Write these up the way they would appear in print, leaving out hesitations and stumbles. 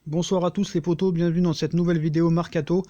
Bonsoir à tous les potos, bienvenue dans cette nouvelle vidéo Mercato.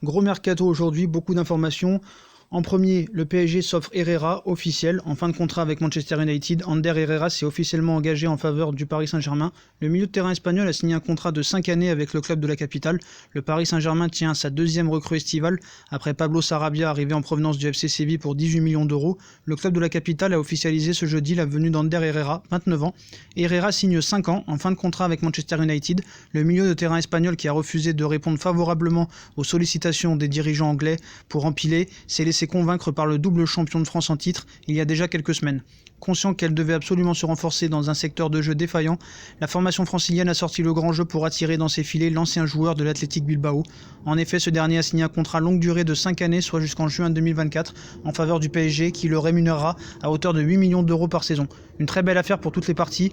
Gros Mercato aujourd'hui, beaucoup d'informations. En premier, le PSG s'offre Herrera, officiel, en fin de contrat avec Manchester United. Ander Herrera s'est officiellement engagé en faveur du Paris Saint-Germain. Le milieu de terrain espagnol a signé un contrat de 5 années avec le club de la capitale. Le Paris Saint-Germain tient sa deuxième recrue estivale, après Pablo Sarabia arrivé en provenance du FC Séville pour 18 millions d'euros. Le club de la capitale a officialisé ce jeudi la venue d'Ander Herrera, 29 ans. Herrera signe 5 ans, en fin de contrat avec Manchester United. Le milieu de terrain espagnol qui a refusé de répondre favorablement aux sollicitations des dirigeants anglais pour empiler, s'est laissé convaincre par le double champion de France en titre il y a déjà quelques semaines. Conscient qu'elle devait absolument se renforcer dans un secteur de jeu défaillant, la formation francilienne a sorti le grand jeu pour attirer dans ses filets l'ancien joueur de l'Athletic Bilbao. En effet, ce dernier a signé un contrat longue durée de 5 années, soit jusqu'en juin 2024, en faveur du PSG, qui le rémunérera à hauteur de 8 millions d'euros par saison. Une très belle affaire pour toutes les parties,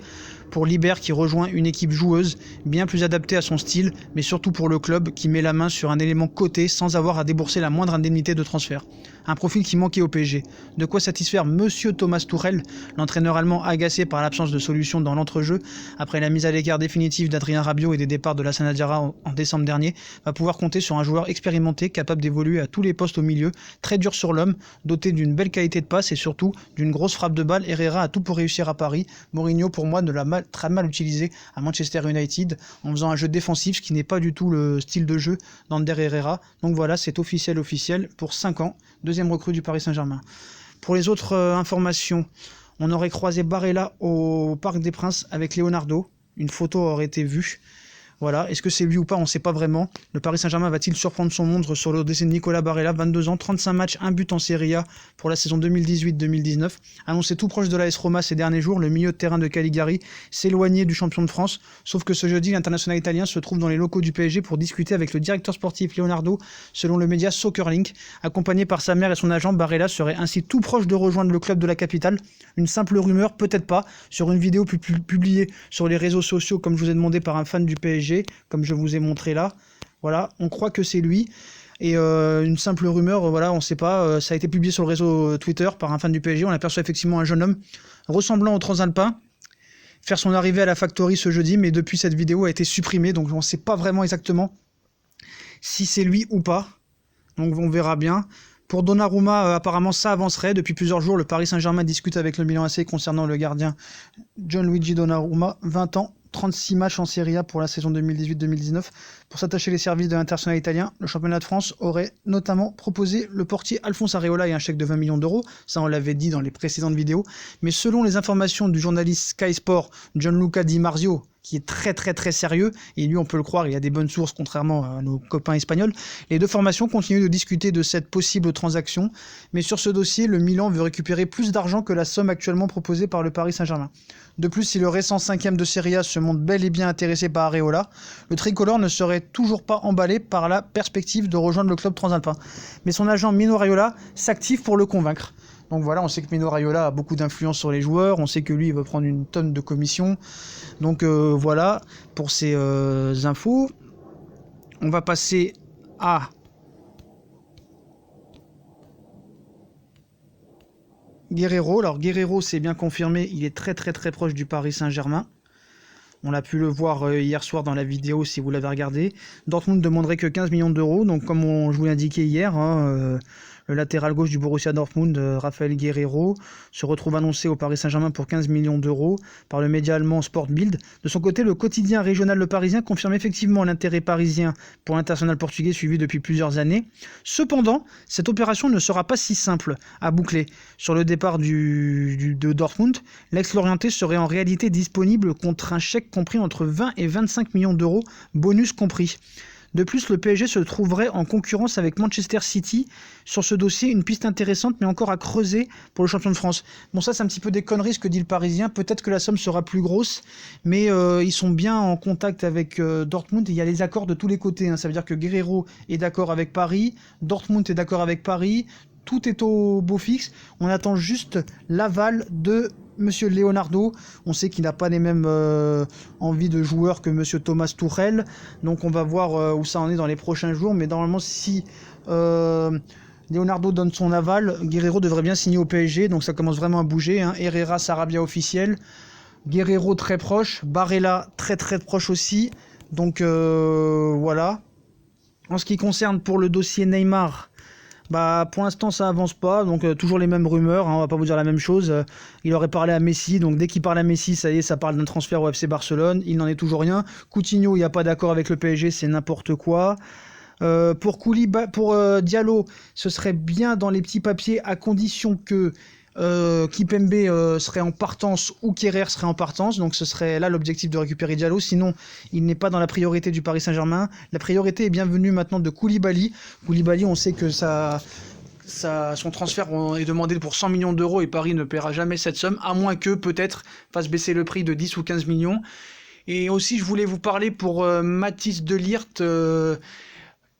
pour Liber qui rejoint une équipe joueuse, bien plus adaptée à son style, mais surtout pour le club qui met la main sur un élément coté sans avoir à débourser la moindre indemnité de transfert. Un profil qui manquait au PSG. De quoi satisfaire Monsieur Thomas Tuchel, l'entraîneur allemand agacé par l'absence de solution dans l'entrejeu, après la mise à l'écart définitive d'Adrien Rabiot et des départs de Lassana Diarra en décembre dernier, va pouvoir compter sur un joueur expérimenté capable d'évoluer à tous les postes au milieu, très dur sur l'homme, doté d'une belle qualité de passe et surtout d'une grosse frappe de balle. Herrera a tout pour réussir à Paris. Mourinho, pour moi, ne l'a très mal utilisé à Manchester United en faisant un jeu défensif, ce qui n'est pas du tout le style de jeu d'Ander Herrera. Donc voilà, c'est officiel pour 5 ans, deuxième recrue du Paris Saint-Germain. Pour les autres informations, on aurait croisé Barella au Parc des Princes avec Leonardo. Une photo aurait été vue. Voilà, est-ce que c'est lui ou pas, on ne sait pas vraiment. Le Paris Saint-Germain va-t-il surprendre son monde sur le décès de Nicolas Barella, 22 ans, 35 matchs, 1 but en Serie A pour la saison 2018-2019. Annoncé tout proche de l'AS Roma ces derniers jours, le milieu de terrain de Caligari s'éloignait du champion de France. Sauf que ce jeudi, l'international italien se trouve dans les locaux du PSG pour discuter avec le directeur sportif Leonardo, selon le média Soccerlink. Accompagné par sa mère et son agent, Barella serait ainsi tout proche de rejoindre le club de la capitale. Une simple rumeur, peut-être pas, sur une vidéo publiée sur les réseaux sociaux, comme je vous ai demandé par un fan du PSG, comme je vous ai montré là. Voilà, on croit que c'est lui. Et une simple rumeur, voilà, on ne sait pas. Ça a été publié sur le réseau Twitter par un fan du PSG. On aperçoit effectivement un jeune homme ressemblant au Transalpin faire son arrivée à la Factory ce jeudi, mais depuis cette vidéo a été supprimée, donc on ne sait pas vraiment exactement si c'est lui ou pas. Donc on verra bien. Pour Donnarumma, apparemment ça avancerait. Depuis plusieurs jours, le Paris Saint-Germain discute avec le Milan AC concernant le gardien Gianluigi Donnarumma, 20 ans, 36 matchs en Serie A pour la saison 2018-2019. Pour s'attacher les services de l'international italien, le championnat de France aurait notamment proposé le portier Alphonse Areola et un chèque de 20 millions d'euros. Ça, on l'avait dit dans les précédentes vidéos. Mais selon les informations du journaliste Sky Sport, Gianluca Di Marzio, qui est très sérieux, et lui on peut le croire, il a des bonnes sources contrairement à nos copains espagnols, les deux formations continuent de discuter de cette possible transaction, mais sur ce dossier, le Milan veut récupérer plus d'argent que la somme actuellement proposée par le Paris Saint-Germain. De plus, si le récent 5e de Serie A se montre bel et bien intéressé par Areola, le tricolore ne serait toujours pas emballé par la perspective de rejoindre le club transalpin. Mais son agent Mino Raiola s'active pour le convaincre. Donc voilà, on sait que Mino Raiola a beaucoup d'influence sur les joueurs, on sait que lui il veut prendre une tonne de commission. Donc voilà pour ces infos. On va passer à Guerreiro. Alors Guerreiro, c'est bien confirmé, il est très proche du Paris Saint-Germain. On a pu le voir hier soir dans la vidéo si vous l'avez regardé. Dortmund ne demanderait que 15 millions d'euros, donc comme je vous l'ai indiqué hier, le latéral gauche du Borussia Dortmund, Raphaël Guerreiro, se retrouve annoncé au Paris Saint-Germain pour 15 millions d'euros par le média allemand Sport Bild. De son côté, le quotidien régional Le Parisien confirme effectivement l'intérêt parisien pour l'international portugais suivi depuis plusieurs années. Cependant, cette opération ne sera pas si simple à boucler. Sur le départ de Dortmund, l'ex-Lorientais serait en réalité disponible contre un chèque compris entre 20 et 25 millions d'euros, bonus compris. De plus, le PSG se trouverait en concurrence avec Manchester City sur ce dossier, une piste intéressante mais encore à creuser pour le champion de France. Bon, ça c'est un petit peu des conneries ce que dit le Parisien, peut-être que la somme sera plus grosse, mais ils sont bien en contact avec Dortmund et il y a les accords de tous les côtés, hein. Ça veut dire que Guerreiro est d'accord avec Paris, Dortmund est d'accord avec Paris, tout est au beau fixe, on attend juste l'aval de Monsieur Leonardo. On sait qu'il n'a pas les mêmes envies de joueurs que Monsieur Thomas Tuchel, donc on va voir où ça en est dans les prochains jours, mais normalement si Leonardo donne son aval, Guerreiro devrait bien signer au PSG, donc ça commence vraiment à bouger, hein. Herrera, Sarabia officiel, Guerreiro très proche, Barella très proche aussi, Donc voilà. En ce qui concerne pour le dossier Neymar, bah pour l'instant ça avance pas, donc toujours les mêmes rumeurs, hein, on va pas vous dire la même chose. Il aurait parlé à Messi, donc dès qu'il parle à Messi, ça y est, ça parle d'un transfert au FC Barcelone, il n'en est toujours rien. Coutinho, il n'y a pas d'accord avec le PSG, c'est n'importe quoi. Pour Diallo, ce serait bien dans les petits papiers à condition que Kipembe serait en partance ou Kerrer serait en partance, donc ce serait là l'objectif de récupérer Diallo, sinon il n'est pas dans la priorité du Paris Saint-Germain. La priorité est bienvenue maintenant de Koulibaly. Koulibaly, on sait que son transfert est demandé pour 100 millions d'euros et Paris ne paiera jamais cette somme, à moins que peut-être fasse baisser le prix de 10 ou 15 millions. Et aussi je voulais vous parler pour Mathis de Ligt,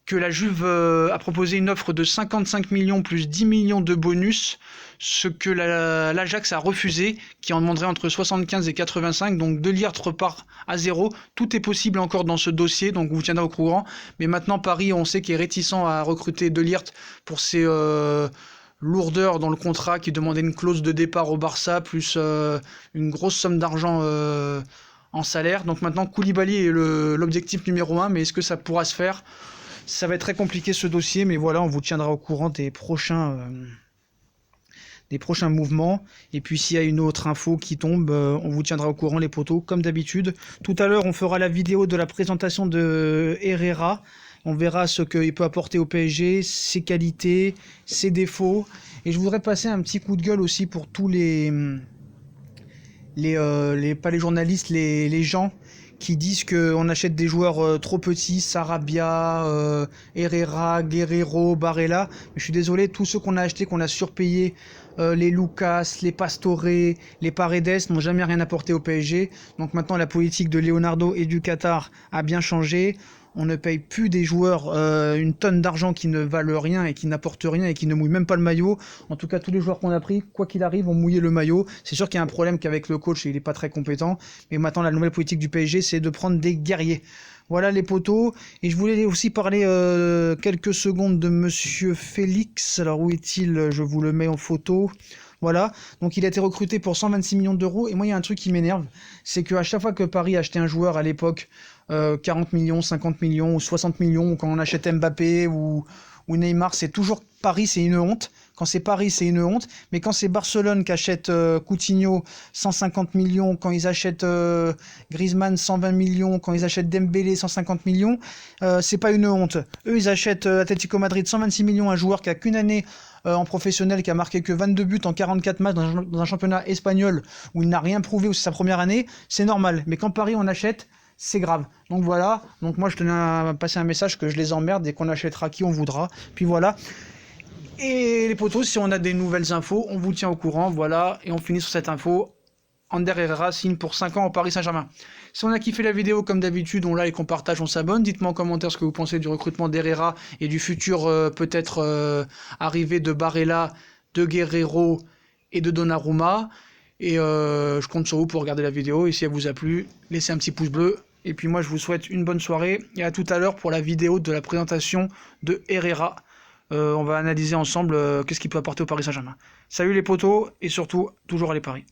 que la Juve a proposé une offre de 55 millions plus 10 millions de bonus, ce que l'Ajax a refusé, qui en demanderait entre 75 et 85, donc De Ligt repart à zéro. Tout est possible encore dans ce dossier, donc on vous tiendra au courant. Mais maintenant Paris, on sait qu'il est réticent à recruter De Ligt pour ses lourdeurs dans le contrat, qui demandait une clause de départ au Barça, plus une grosse somme d'argent en salaire. Donc maintenant Koulibaly est l'objectif numéro 1, mais est-ce que ça pourra se faire ? Ça va être très compliqué ce dossier, mais voilà, on vous tiendra au courant des prochains mouvements. Et puis s'il y a une autre info qui tombe, on vous tiendra au courant les potos, comme d'habitude. Tout à l'heure, on fera la vidéo de la présentation de Herrera. On verra ce qu'il peut apporter au PSG, ses qualités, ses défauts. Et je voudrais passer un petit coup de gueule aussi pour tous pas les journalistes, les gens qui disent qu'on achète des joueurs trop petits, Sarabia, Herrera, Guerreiro, Barella. Mais je suis désolé, tous ceux qu'on a achetés, qu'on a surpayés, les Lucas, les Pastore, les Paredes, n'ont jamais rien apporté au PSG. Donc maintenant, la politique de Leonardo et du Qatar a bien changé. On ne paye plus des joueurs une tonne d'argent qui ne valent rien et qui n'apportent rien et qui ne mouillent même pas le maillot. En tout cas, tous les joueurs qu'on a pris, quoi qu'il arrive, ont mouillé le maillot. C'est sûr qu'il y a un problème qu'avec le coach, il n'est pas très compétent. Mais maintenant, la nouvelle politique du PSG, c'est de prendre des guerriers. Voilà les potos. Et je voulais aussi parler quelques secondes de Monsieur Félix. Alors où est-il ? Je vous le mets en photo. Voilà, donc il a été recruté pour 126 millions d'euros. Et moi, il y a un truc qui m'énerve, c'est qu'à chaque fois que Paris achetait un joueur à l'époque, 40 millions, 50 millions ou 60 millions, ou quand on achète Mbappé ou Neymar, c'est toujours Paris, c'est une honte. Quand c'est Paris, c'est une honte. Mais quand c'est Barcelone qui achète Coutinho 150 millions, quand ils achètent Griezmann 120 millions, quand ils achètent Dembélé 150 millions, c'est pas une honte. Eux, ils achètent Atlético Madrid 126 millions, un joueur qui a qu'une année en professionnel, qui a marqué que 22 buts en 44 matchs dans un championnat espagnol où il n'a rien prouvé, où c'est sa première année, c'est normal. Mais quand Paris on achète, c'est grave. Donc voilà, donc moi je tenais à passer un message que je les emmerde et qu'on achètera qui on voudra. Puis voilà. Et les potos, si on a des nouvelles infos, on vous tient au courant, voilà, et on finit sur cette info. Ander Herrera signe pour 5 ans au Paris Saint-Germain. Si on a kiffé la vidéo, comme d'habitude, on like, on partage, on s'abonne. Dites-moi en commentaire ce que vous pensez du recrutement d'Herrera et du futur peut-être arrivée de Barella, de Guerreiro et de Donnarumma. Et je compte sur vous pour regarder la vidéo. Et si elle vous a plu, laissez un petit pouce bleu. Et puis moi, je vous souhaite une bonne soirée. Et à tout à l'heure pour la vidéo de la présentation de Herrera. On va analyser ensemble qu'est-ce qu'il peut apporter au Paris Saint-Germain. Salut les potos et surtout, toujours à les paris.